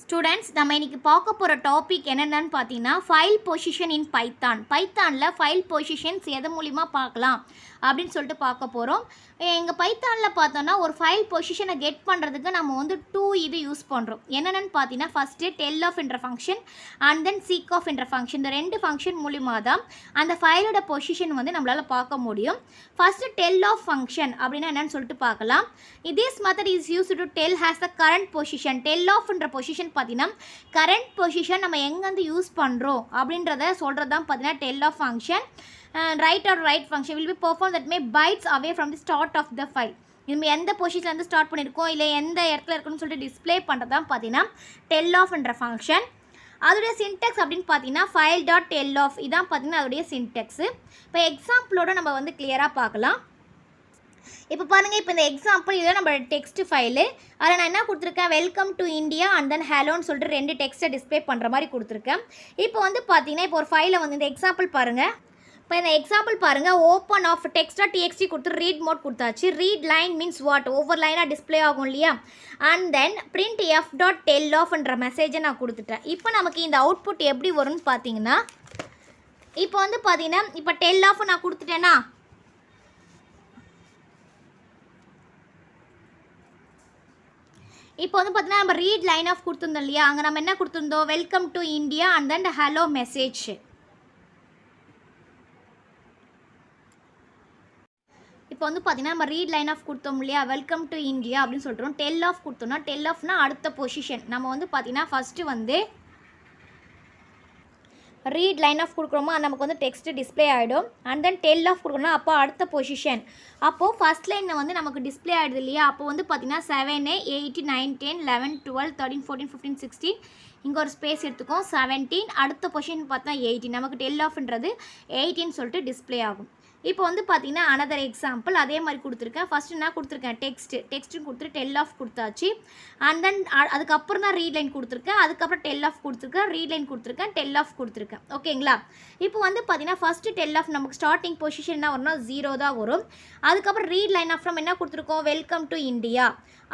Students நம்ம இன்றைக்கி பார்க்க போகிற டாபிக் என்னென்னு பார்த்தீங்கன்னா ஃபைல் பொசிஷன் இன் பைத்தானில் ஃபைல் பொசிஷன்ஸ் எது மூலிமா பார்க்கலாம் அப்படின்னு சொல்லிட்டு பார்க்க போகிறோம். எங்கள் பைத்தானில் பார்த்தோன்னா ஒரு ஃபைல் பொசிஷனை கெட் பண்ணுறதுக்கு நம்ம வந்து இது யூஸ் பண்ணுறோம். என்னென்னு பார்த்தீங்கன்னா ஃபஸ்ட்டு டெல் ஆஃப் என்ற function and then seek of என்ற ஃபங்க்ஷன். இந்த ரெண்டு ஃபங்க்ஷன் மூலிமா தான் அந்த ஃபைலோட பொசிஷன் வந்து நம்மளால் பார்க்க முடியும். ஃபஸ்ட்டு டெல் ஆஃப் ஃபங்க்ஷன் அப்படின்னா என்னென்னு சொல்லிட்டு பார்க்கலாம். This method is use to tell has the current position. Tell ஆஃப்ன்ற பொசிஷன் பார்த்தீங்கன்னா கரண்ட் பொசிஷன் நம்ம எங்கேருந்து யூஸ் பண்ணுறோம் அப்படின்றத சொல்கிறது தான் பார்த்தீங்கன்னா tell of function. Right function will be perform that may bytes away from the start of the file. நம்ம எந்த பொசிஷன்லேருந்து ஸ்டார்ட் பண்ணியிருக்கோம் இல்லை எந்த இடத்துல இருக்குன்னு சொல்லிட்டு டிஸ்பிளே பண்ணுறது தான் பார்த்தீங்கன்னா டெல் ஆஃப்ன்ற ஃபங்க்ஷன். அதோடைய சின்டெக்ஸ் அப்படின்னு பார்த்தீங்கன்னா ஃபைல் டாட் டெல் ஆஃப் இதான் பார்த்தீங்கன்னா அதோடைய சின்டெக்ஸு. இப்போ எக்ஸாம்பிளோட நம்ம வந்து கிளியராக பார்க்கலாம். இப்போ பாருங்கள், இப்போ இந்த எக்ஸாம்பிள் இதில் நம்ம டெக்ஸ்ட் ஃபைலு, அதில் நான் என்ன கொடுத்துருக்கேன், welcome to India and then ஹலோன்னு சொல்லிட்டு ரெண்டு டெக்ஸ்ட்டை டிஸ்பிளே பண்ணுற மாதிரி கொடுத்துருக்கேன். இப்போ வந்து பார்த்தீங்கன்னா இப்போ ஒரு ஃபைலை வந்து இந்த எக்ஸாம்பிள் பாருங்கள். இப்போ இந்த எக்ஸாம்பிள் பாருங்கள், ஓப்பன் ஆஃப் text.txt கொடுத்து ரீட் மோட் கொடுத்தாச்சு. ரீட் லைன் மீன்ஸ் வாட், ஒவ்வொரு லைனாக டிஸ்பிளே ஆகும் இல்லையா. அண்ட் தென் பிரிண்ட் f.tell-off-ன்ற மெசேஜை நான் கொடுத்துட்டேன். இப்போ நமக்கு இந்த அவுட்புட் எப்படி வரும்னு பார்த்தீங்கன்னா, இப்போ வந்து பார்த்தீங்கன்னா இப்போ டெல் ஆஃப் நான் கொடுத்துட்டேன்னா இப்போ வந்து பார்த்தீங்கன்னா நம்ம ரீட் லைன் ஆஃப் கொடுத்துருந்தோம் இல்லையா, அங்கே நம்ம என்ன கொடுத்துருந்தோம், welcome to India and then hello message. இப்போ வந்து பார்த்தீங்கன்னா நம்ம ரீட் லைன் ஆஃப் கொடுத்தோம் இல்லையா, வெல்கம் டு இந்தியா அப்படின்னு சொல்லிட்டோம். டெல் ஆஃப் கொடுத்தோம்னா டெல் ஆஃப்னா அடுத்த பொசிஷன். நம்ம வந்து பார்த்தீங்கன்னா ஃபஸ்ட்டு வந்து ரீட் லைன் ஆஃப் கொடுக்குறோமோ நமக்கு வந்து டெக்ஸ்ட்டு டிஸ்பிளே ஆகிடும். அண்ட் தென் டெல் ஆஃப் கொடுக்கணும், அப்போ அடுத்த பொசிஷன். அப்போது ஃபஸ்ட் லைனில் வந்து நமக்கு டிஸ்பிளே ஆகிடுது இல்லையா. அப்போ வந்து பார்த்தீங்கன்னா 7, 8, 9, 10, 11, 12, 13, 14, 15, 16 இங்கே ஒரு ஸ்பேஸ் எடுத்துக்கும் 17. அடுத்த பொசிஷன் பார்த்தா 18. நமக்கு டெல் ஆஃப்ன்றது 18 சொல்லிட்டு டிஸ்பிளே ஆகும். இப்போ வந்து பார்த்தீங்கன்னா அனதர் எக்ஸாம்பிள் அதே மாதிரி கொடுத்துருக்கேன். ஃபஸ்ட்டு என்ன கொடுத்துருக்கேன், டெக்ஸ்ட்டு கொடுத்துட்டு டெல் ஆஃப் கொடுத்தாச்சு. அண்ட் தென் அதுக்கப்புறம் தான் ரீட் லைன் கொடுத்துருக்கேன், அதுக்கப்புறம் டெல் ஆஃப் கொடுத்துருக்கேன், ரீட் லைன் கொடுத்துருக்கேன், டெல் ஆஃப் கொடுத்துருக்கேன். ஓகேங்களா. இப்போ வந்து பார்த்தீங்கன்னா ஃபஸ்ட்டு டெல் ஆஃப் நமக்கு ஸ்டார்டிங் பொசிஷன் என்ன வரும்னா 0 தான் வரும். அதுக்கப்புறம் ரீட் லைன் ஆஃப் நம்ம என்ன கொடுத்துருக்கோம், வெல்கம் டு இந்தியா.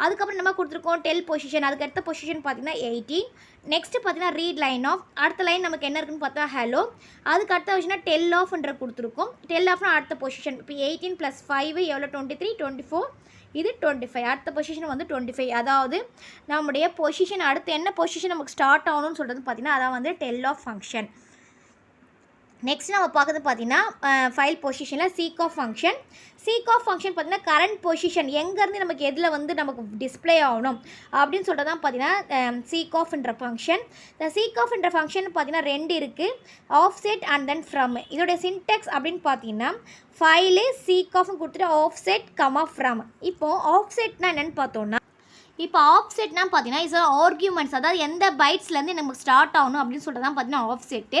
அதுக்கப்புறம் நம்ம கொடுத்துருக்கோம் டெல் பொசிஷன், அதுக்கு அடுத்த பொசிஷன் பார்த்தீங்கன்னா 18. நெக்ஸ்ட்டு பார்த்தீங்கன்னா ரீட் லைன் ஆஃப், அடுத்த லைன் நமக்கு என்ன இருக்குன்னு பார்த்தா ஹலோ. அதுக்கு அடுத்த விஷயம்னா டெல் ஆஃப்ன்ற கொடுத்துருக்கோம். டெல் ஆஃப்னா அடுத்த பொசிஷன். இப்போ 18 + 5 எவ்வளோ, 23, 24, இது 25. அடுத்த பொசிஷன் வந்து 25. அதாவது நம்முடைய பொசிஷன் அடுத்து என்ன பொசிஷன் நமக்கு ஸ்டார்ட் ஆகணும்னு சொல்கிறது பார்த்தீங்கன்னா அதான் வந்து டெல் ஆஃப் ஃபங்க்ஷன். நெக்ஸ்ட் நம்ம பார்க்குறது பார்த்தீங்கன்னா ஃபைல் பொசிஷனில் seek of function. Seek of function பார்த்தீங்கன்னா கரண்ட் பொசிஷன் எங்கேருந்து நமக்கு எதில் வந்து நமக்கு டிஸ்பிளே ஆகணும் அப்படின்னு சொல்லிட்டு தான் பார்த்தீங்கன்னா சீக் ஆஃப்ன்ற ஃபங்க்ஷன். இந்த சீக் ஆஃப்ன்ற ஃபங்க்ஷன் பார்த்தீங்கன்னா ரெண்டு இருக்குது, offset and then from. இதோடைய சின்டெக்ஸ் அப்படின்னு பார்த்தீங்கன்னா ஃபைலு சீக் ஆஃப்னு கொடுத்துட்டு ஆஃப் செட் கமா ஃப்ரம். இப்போது ஆஃப் செட்னா என்னென்னு பார்த்தோன்னா, இப்போ ஆஃப் செட்னா பார்த்தீங்கன்னா இஸ் ஆர்கியூமெண்ட்ஸ், அதாவது எந்த பைட்ஸ்லேருந்து நமக்கு ஸ்டார்ட் ஆகணும் அப்படின்னு சொல்லிட்டு தான் பார்த்தீங்கன்னா ஆஃப் செட்டு.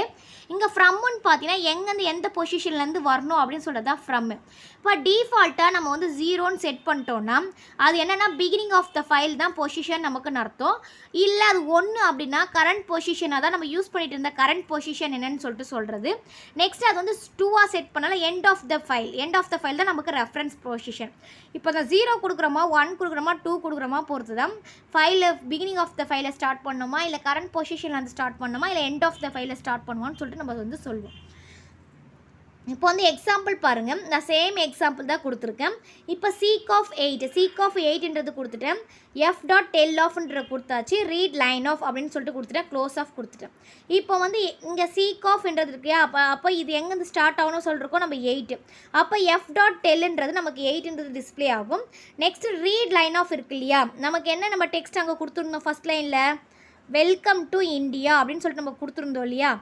இங்கே ஃப்ரம்முன்னு பார்த்தீங்கன்னா எங்கேருந்து எந்த பொசிஷன்லேருந்து வரணும் அப்படின்னு சொல்கிறது தான் ஃப்ரம். இப்போ டிஃபால்ட்டாக நம்ம வந்து 0ன்னு செட் பண்ணிட்டோன்னா அது என்னென்னா பிகினிங் ஆஃப் த ஃபைல் தான் பொசிஷன் நமக்குன்னு அர்த்தம். இல்லை அது 1 அப்படின்னா கரண்ட் பொசிஷனாக தான் நம்ம யூஸ் பண்ணிட்டு இருந்த கரண்ட் பொசிஷன் என்னென்னு சொல்லிட்டு சொல்கிறது. நெக்ஸ்ட் அது வந்து 2ஆக செட் பண்ணாலும் எண்ட் ஆஃப் த ஃபைல் தான் நமக்கு ரெஃபரன்ஸ் பொசிஷன். இப்போ அந்த 0 கொடுக்குறோமா, 1 கொடுக்குறோமா, 2 கொடுக்குறோமா பொறுத்து தான் ஃபைலை பிகினிங் ஆஃப் த ஃபைலை ஸ்டார்ட் பண்ணோமா, இல்லை கரண்ட் பொசிஷனில் வந்து ஸ்டார்ட் பண்ணோமா, இல்லை எண்ட் ஆஃப் த ஃபைலை ஸ்டார்ட் பண்ணுவோம்னு சொல்லிட்டு நம்ம வந்து சொல்லுவோம். இப்போ வந்து எக்ஸாம்பிள் பாருங்கள், நான் சேம் எக்ஸாம்பிள் தான் கொடுத்துருக்கேன். இப்போ சீக் ஆஃப் 8ன்றது கொடுத்துட்டேன், f.tell-off-ன்ற கொடுத்தாச்சு, ரீட் லைன் ஆஃப் அப்படின்னு சொல்லிட்டு கொடுத்துட்டேன், க்ளோஸ் ஆஃப் கொடுத்துட்டேன். இப்போ வந்து இங்கே சீக் ஆஃப்ன்றது இருக்கையா, அப்போ இது எங்கேருந்து ஸ்டார்ட் ஆகணும்னு சொல்லிருக்கோம் நம்ம 8. அப்போ f.tell-ன்றது நமக்கு 8ன்றது டிஸ்பிளே ஆகும். நெக்ஸ்ட் ரீட் லைன் ஆஃப் இருக்கு இல்லையா, நமக்கு என்ன நம்ம டெக்ஸ்ட் அங்கே கொடுத்துருந்தோம் ஃபஸ்ட் லைனில் வெல்கம் டு இந்தியா அப்படின்னு சொல்லிட்டு நம்ம கொடுத்துருந்தோம் இல்லையா.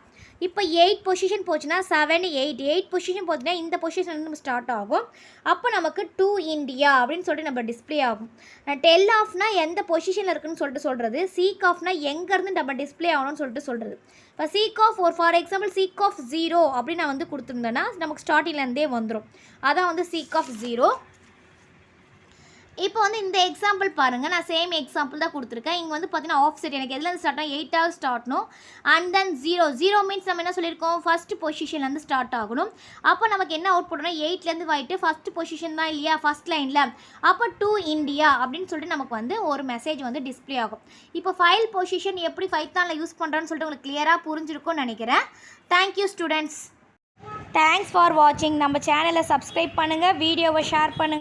இப்போ 8 பொசிஷன் போச்சுன்னா 7, 8 பொசிஷன் போச்சுன்னா இந்த பொசிஷன் நம்ம ஸ்டார்ட் ஆகும். அப்போ நமக்கு டு இந்தியா அப்படின்னு சொல்லிட்டு நம்ம டிஸ்பிளே ஆகும். டெல் ஆஃப்னா எந்த பொசிஷனில் இருக்குன்னு சொல்லிட்டு சொல்கிறது, சீக் ஆஃப்னா எங்கேருந்து நம்ம டிஸ்பிளே ஆகணும்னு சொல்லிட்டு சொல்கிறது. இப்போ seek of for example seek of 0 அப்படின்னு நான் வந்து கொடுத்துருந்தேன்னா நமக்கு ஸ்டார்டிங்லேருந்தே வந்துடும், அதான் வந்து சீக் ஆஃப் 0. இப்போ வந்து இந்த எக்ஸாம்பிள் பாருங்கள், நான் சேம் எக்ஸாம்பிள் தான் கொடுத்துருக்கேன். இங்கே வந்து பார்த்தீங்கன்னா ஆஃப் செட் எனக்கு எதுலேருந்து ஸ்டார்ட் ஆகும், 8வது ஸ்டார்ட் ஆகணும். அண்ட் தென் 0 மீன்ஸ் நம்ம என்ன சொல்லியிருக்கோம், ஃபஸ்ட் பொசிஷன்லேருந்து ஸ்டார்ட் ஆகணும். அப்போ நமக்கு என்ன அவுட் போடணும், 8லேருந்து போயிட்டு ஃபஸ்ட் பொசிஷன் தான் இல்லையா ஃபஸ்ட் லைனில். அப்போ டு இந்தியா அப்படின்னு சொல்லிட்டு நமக்கு வந்து ஒரு மெசேஜ் வந்து டிஸ்பிளே ஆகும். இப்போ ஃபைல் பொசிஷன் எப்படி பைத்தானில் யூஸ் பண்ணுறோன்னு சொல்லிட்டு உங்களுக்கு கிளியராக புரிஞ்சிருக்கும்னு நினைக்கிறேன். Thank you students. தேங்க்ஸ் ஃபார் வாட்சிங். நம்ம சேனலை சப்ஸ்கிரைப் பண்ணுங்கள், வீடியோவை ஷேர் பண்ணுங்கள்.